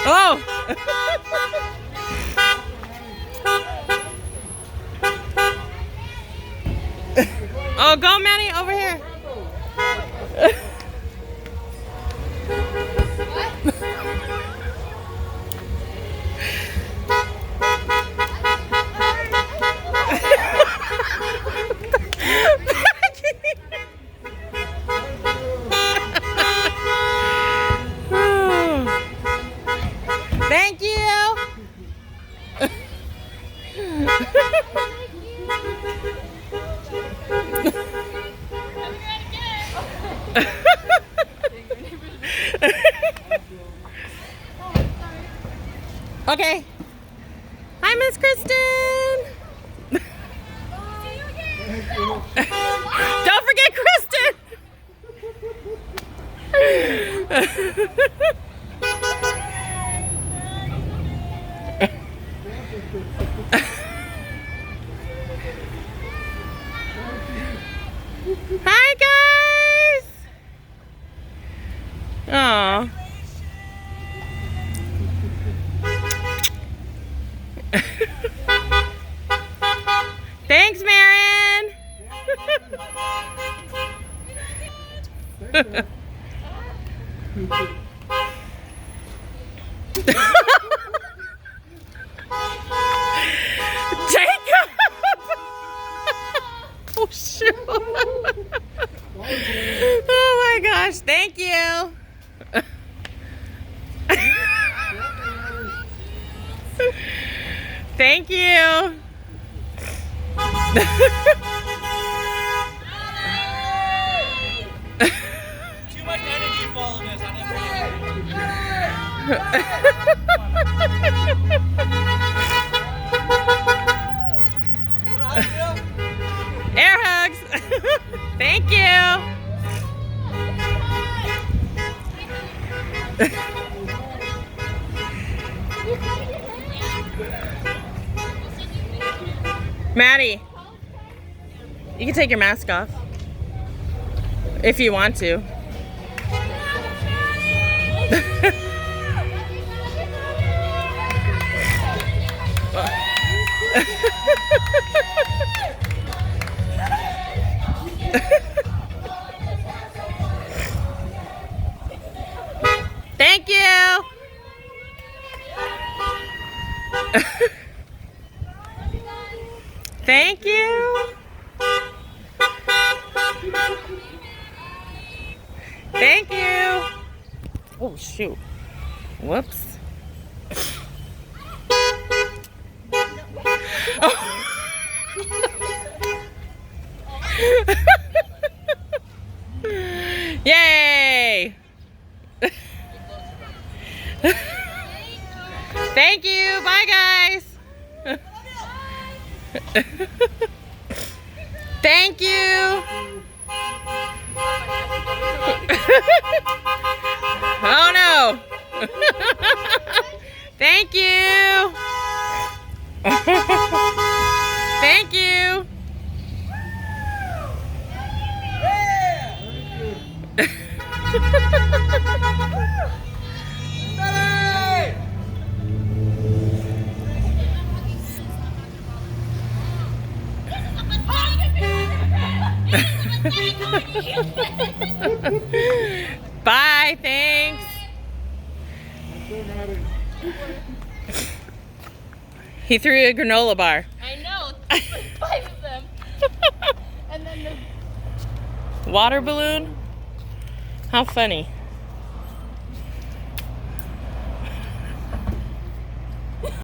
Oh! Oh, go, Maddie, over here. Thank you. Okay. Hi, Miss Kristen. Don't forget Kristen. Hi, guys. Aw. Thanks, Marin. Jacob! Oh, shoot. Oh, my gosh. Thank you. Thank you. Too much energy following this. I didn't Air hugs. Thank you. Maddie, you can take your mask off if you want to. Thank you. Thank you. Thank you. Oh, shoot. Whoops. Oh. Yay. Thank you. Bye, guys. Thank you. Oh no. Thank you. Thank you. Bye, thanks. He threw a granola bar. I know, like 5 of them. And then the Water balloon? How funny.